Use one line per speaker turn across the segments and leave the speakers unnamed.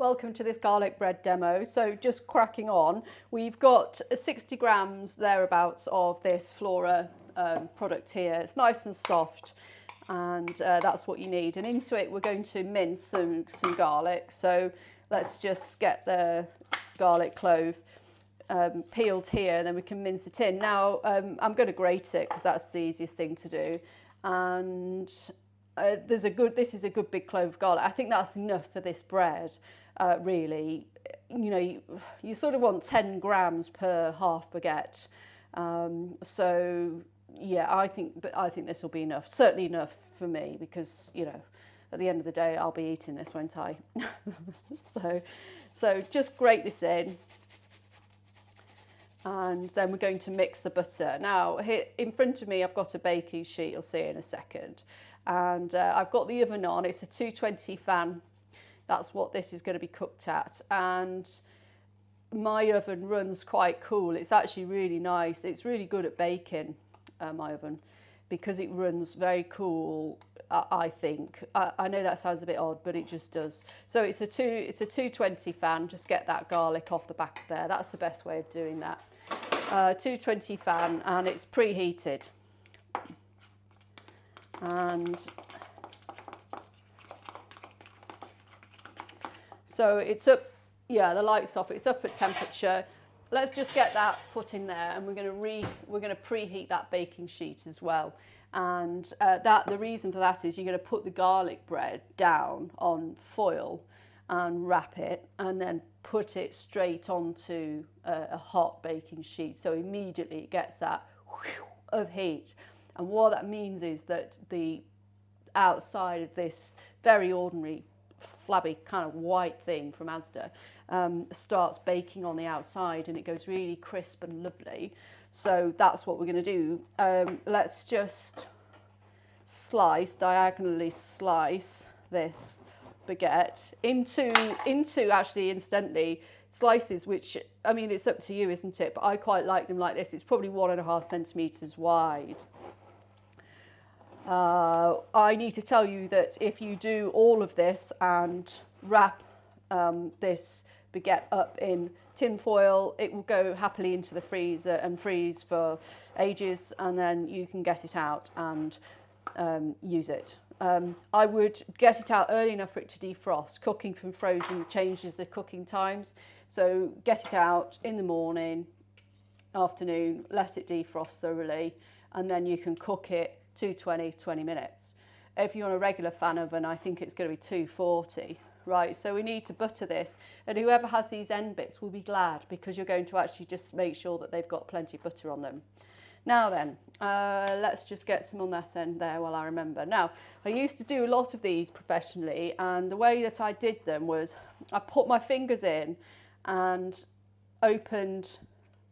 welcome to this garlic bread demo. So just cracking on, we've got 60 grams thereabouts of this Flora product here. It's nice and soft, and that's what you need. And into it we're going to mince some garlic. So let's just get the garlic clove peeled here, and then we can mince it in. Now I'm going to grate it because that's the easiest thing to do. And this is a good big clove of garlic. I think that's enough for this bread, really. You know, you sort of want 10 grams per half baguette. So yeah, I think this will be enough. Certainly enough for me, because you know, at the end of the day, I'll be eating this, won't I? so just grate this in. And then we're going to mix the butter. Now, here in front of me, I've got a baking sheet, you'll see in a second. And I've got the oven on, it's a 220 fan. That's what this is going to be cooked at. And my oven runs quite cool. It's actually really nice. It's really good at baking, my oven, because it runs very cool, I think. I know that sounds a bit odd, but it just does. So it's a 220 fan, just get that garlic off the back there. That's the best way of doing that. 220 fan, and it's preheated. And so it's up, yeah, the light's off, it's up at temperature. Let's just get that put in there, and we're going to preheat that baking sheet as well. And the reason for that is you're going to put the garlic bread down on foil and wrap it, and then put it straight onto a hot baking sheet. So immediately it gets that of heat. And what that means is that the outside of this very ordinary flabby kind of white thing from Asda starts baking on the outside, and it goes really crisp and lovely. So that's what we're going to do. Let's just diagonally slice this baguette into actually incidentally slices, which, I mean, it's up to you, isn't it? But I quite like them like this. It's probably 1.5 centimeters wide. I need to tell you that if you do all of this and wrap this baguette up in tin foil, it will go happily into the freezer and freeze for ages, and then you can get it out and use it. I would get it out early enough for it to defrost. Cooking from frozen changes the cooking times, so get it out in the morning, afternoon, let it defrost thoroughly, and then you can cook it 20 minutes. If you're on a regular fan oven, I think it's going to be 240. Right, so we need to butter this, and whoever has these end bits will be glad, because you're going to actually just make sure that they've got plenty of butter on them. Now then, let's just get some on that end there while I remember. Now, I used to do a lot of these professionally, and the way that I did them was I put my fingers in and opened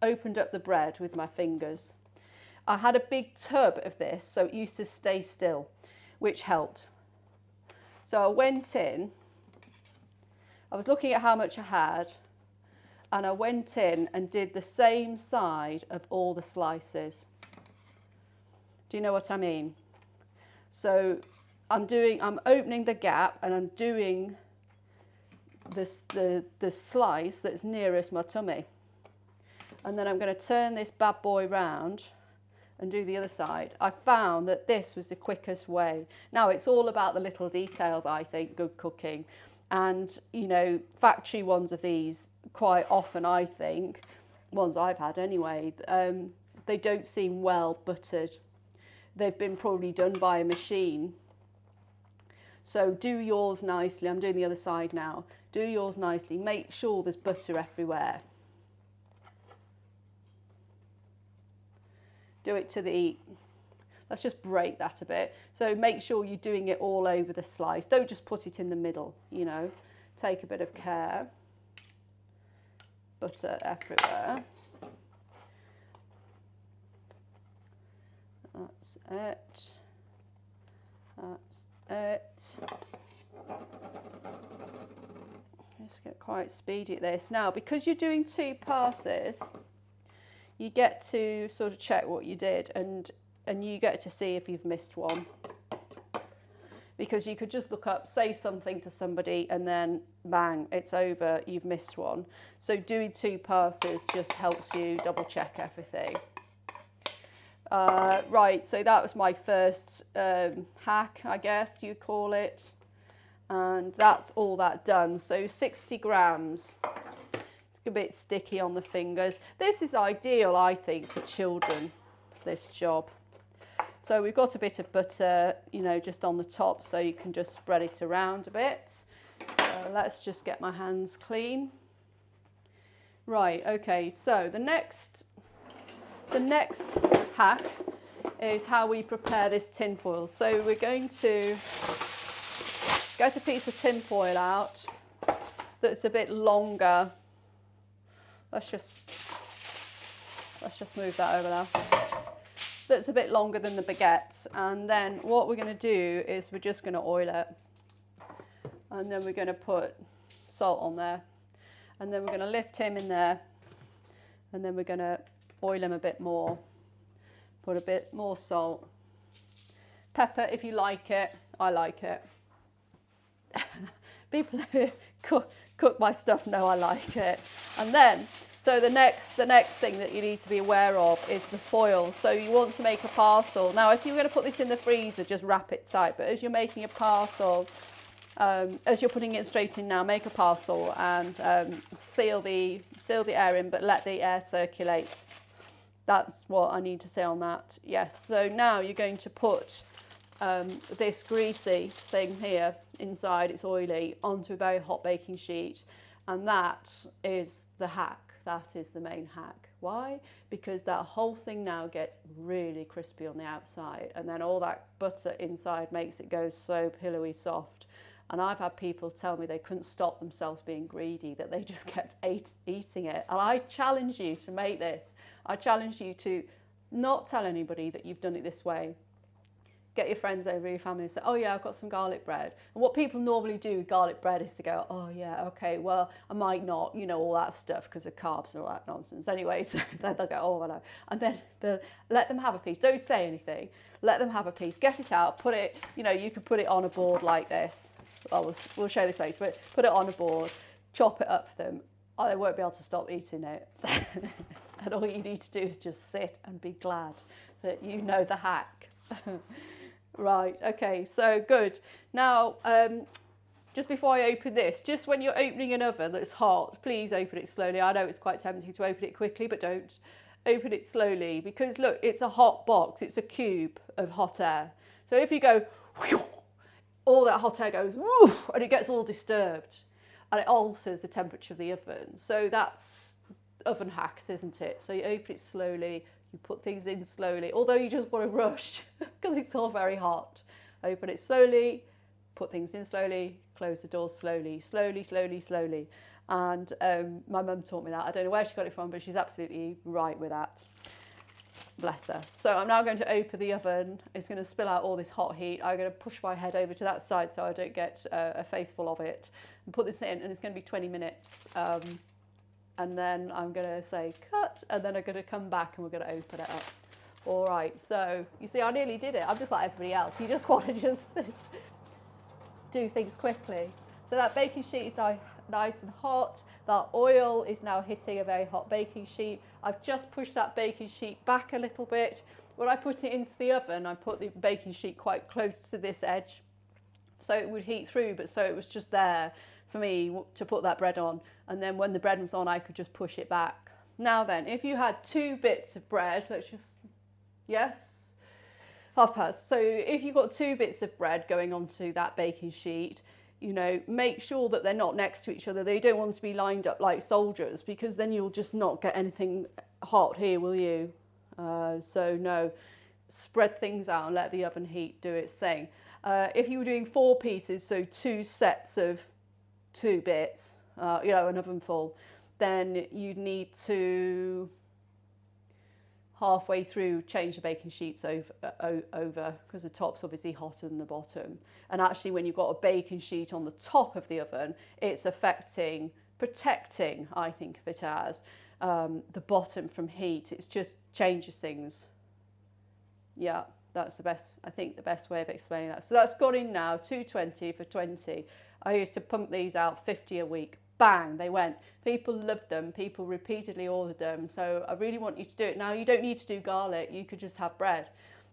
up the bread with my fingers. I had a big tub of this, so it used to stay still, which helped. So I went in, I was looking at how much I had, and I went in and did the same side of all the slices. Do you know what I mean? So I'm opening the gap, and I'm doing the slice that's nearest my tummy. And then I'm going to turn this bad boy round and do the other side. I found that this was the quickest way. Now, it's all about the little details, I think, good cooking. And, you know, factory ones of these, quite often, I think, ones I've had anyway, they don't seem well buttered. They've been probably done by a machine. So do yours nicely. I'm doing the other side now. Do yours nicely. Make sure there's butter everywhere. Do it to the, let's just break that a bit. So make sure you're doing it all over the slice. Don't just put it in the middle, you know. Take a bit of care. Butter everywhere. That's it. That's it. Just get quite speedy at this. Now, because you're doing 2 passes, you get to sort of check what you did, and you get to see if you've missed one. because you could just look up, say something to somebody, and then bang, it's over, you've missed one. So doing 2 passes just helps you double check everything. Right, so that was my first hack, I guess you'd call it. And that's all that done. So 60 grams. It's a bit sticky on the fingers. This is ideal, I think, for children, this job. So we've got a bit of butter, you know, just on the top, so you can just spread it around a bit. So let's just get my hands clean. Right, okay, so the next hack is how we prepare this tin foil. So we're going to get a piece of tin foil out that's a bit longer. Let's just move that over now. That's a bit longer than the baguette. And then what we're going to do is we're just going to oil it. And then we're going to put salt on there. And then we're going to lift him in there. And then we're going to oil him a bit more. Put a bit more salt. Pepper if you like it. I like it. People who cook my stuff know I like it. And then, so the next thing that you need to be aware of is the foil. So you want to make a parcel. Now, if you're going to put this in the freezer, just wrap it tight. But as you're making a parcel, as you're putting it straight in now, make a parcel and seal the air in, but let the air circulate. That's what I need to say on that. Yes. So now you're going to put this greasy thing here inside, it's oily, onto a very hot baking sheet. And that is the hack. That is the main hack. Why? Because that whole thing now gets really crispy on the outside, and then all that butter inside makes it go so pillowy soft. And I've had people tell me they couldn't stop themselves being greedy, that they just kept eating it. And I challenge you to make this. I challenge you to not tell anybody that you've done it this way. Get your friends over, your family, and say, oh yeah, I've got some garlic bread. And what people normally do with garlic bread is to go, oh yeah, okay, well, I might not, you know, all that stuff because of carbs and all that nonsense. Anyway, so then they'll go, oh, well, no. And then let them have a piece. Don't say anything. Let them have a piece. Get it out. Put it, you know, you can put it on a board like this. We'll show this later, but put it on a board, chop it up for them. Oh, they won't be able to stop eating it. And all you need to do is just sit and be glad that you know the hack. Right, okay, so good. Now, just before I open this, just when you're opening an oven that's hot, please open it slowly. I know it's quite tempting to open it quickly, but don't. Open it slowly, because look, it's a hot box. It's a cube of hot air. So if you go, all that hot air goes, woof, and it gets all disturbed, and it alters the temperature of the oven. So that's oven hacks, isn't it? So you open it slowly. You put things in slowly, although you just want to rush because it's all very hot. Open it slowly, put things in slowly, close the door slowly, slowly, slowly, slowly. And my mum taught me that. I don't know where she got it from, but she's absolutely right with that. Bless her. So I'm now going to open the oven. It's going to spill out all this hot heat. I'm going to push my head over to that side so I don't get a face full of it. And put this in, and it's going to be 20 minutes. And then I'm going to say cut, and then I'm going to come back and we're going to open it up. All right, so you see, I nearly did it. I'm just like everybody else. You just want to just do things quickly. So that baking sheet is now nice and hot. That oil is now hitting a very hot baking sheet. I've just pushed that baking sheet back a little bit. When I put it into the oven, I put the baking sheet quite close to this edge so it would heat through, but so it was just there for me to put that bread on, and then when the bread was on I could just push it back. Now then, if you had 2 bits of bread, let's just, yes, half past. So if you've got 2 bits of bread going onto that baking sheet, you know, make sure that they're not next to each other. They don't want to be lined up like soldiers, because then you'll just not get anything hot here, will you? So no, spread things out and let the oven heat do its thing. If you were doing 4 pieces, so 2 sets of 2 bits, you know, an oven full, then you'd need to halfway through change the baking sheets over because the top's obviously hotter than the bottom. And actually, when you've got a baking sheet on the top of the oven, it's protecting, I think of it as, the bottom from heat. It just changes things. Yeah, That's the best, I think, the best way of explaining that. So that's gone in now, 220 for 20. I used to pump these out 50 a week. Bang, they went. People loved them. People repeatedly ordered them. So I really want you to do it. Now, you don't need to do garlic. You could just have bread.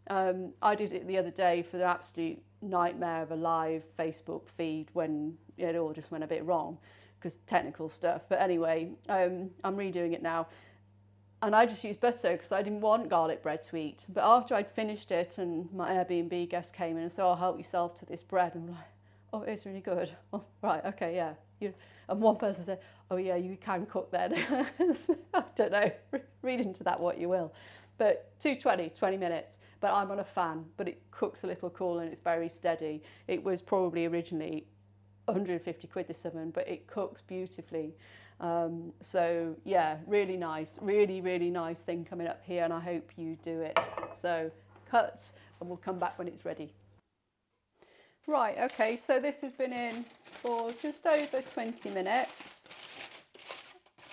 I did it the other day for the absolute nightmare of a live Facebook feed when it all just went a bit wrong because technical stuff. But anyway, I'm redoing it now. And I just used butter because I didn't want garlic bread to eat. But after I'd finished it and my Airbnb guest came in and said, "Oh, help yourself to this bread." And I'm like, "Oh, it's really good." Oh, right, okay, yeah. And one person said, "Oh yeah, you can cook then." I don't know, read into that what you will. But 220, 20 minutes. But I'm on a fan, but it cooks a little cool and it's very steady. It was probably originally 150 quid this oven, but it cooks beautifully. So yeah, really nice, really nice thing coming up here, and I hope you do it. So cut, and we'll come back when it's ready. Right, okay, so this has been in for just over 20 minutes,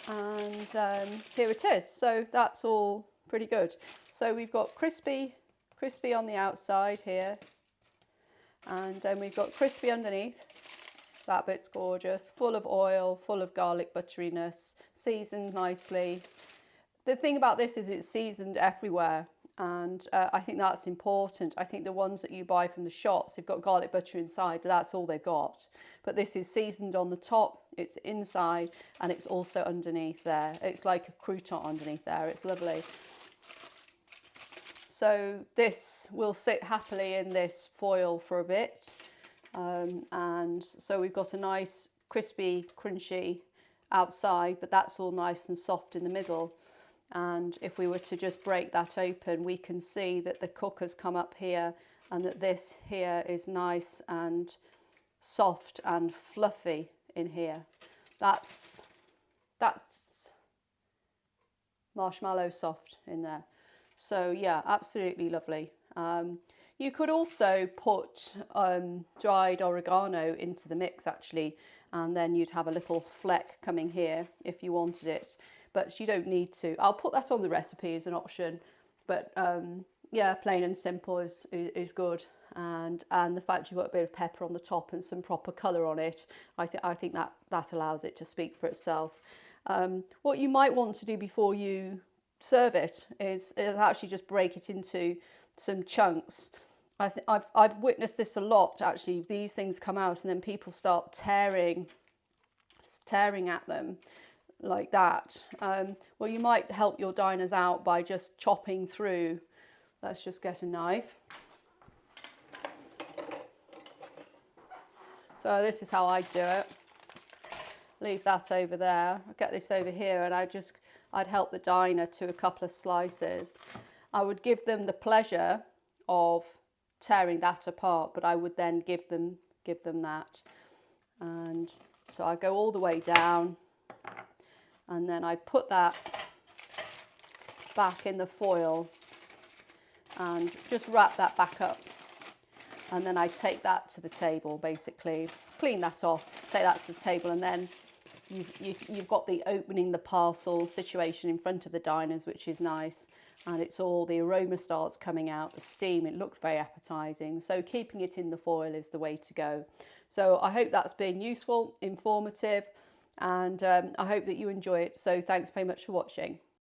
and here it is. So that's all pretty good. So we've got crispy on the outside here, and then we've got crispy underneath. That bit's gorgeous, full of oil, full of garlic butteriness, seasoned nicely. The thing about this is it's seasoned everywhere, and I think that's important. I think the ones that you buy from the shops, they've got garlic butter inside, but that's all they've got. But this is seasoned on the top, it's inside, and it's also underneath there. It's like a crouton underneath there, it's lovely. So this will sit happily in this foil for a bit. And so we've got a nice crispy, crunchy outside, but that's all nice and soft in the middle. And if we were to just break that open, we can see that the cook has come up here and that this here is nice and soft and fluffy in here. That's marshmallow soft in there. So yeah, absolutely lovely. You could also put dried oregano into the mix actually, and then you'd have a little fleck coming here if you wanted it, but you don't need to. I'll put that on the recipe as an option, but yeah, plain and simple is good. And the fact you've got a bit of pepper on the top and some proper colour on it, I think that allows it to speak for itself. What you might want to do before you serve it is actually just break it into some chunks. I've witnessed this a lot actually. These things come out and then people start tearing at them like that. Well, you might help your diners out by just chopping through. Let's just get a knife. So this is how I do it. Leave that over there. I'll get this over here, and I'd help the diner to a couple of slices. I would give them the pleasure of tearing that apart, but I would then give them that. And so I go all the way down, and then I put that back in the foil and just wrap that back up, and then I take that to the table, basically clean that off, take that to the table, and then you've got the opening the parcel situation in front of the diners, which is nice, and it's all the aroma starts coming out, the steam, it looks very appetizing. So keeping it in the foil is the way to go. So I hope that's been useful, informative, and I hope that you enjoy it. So thanks very much for watching.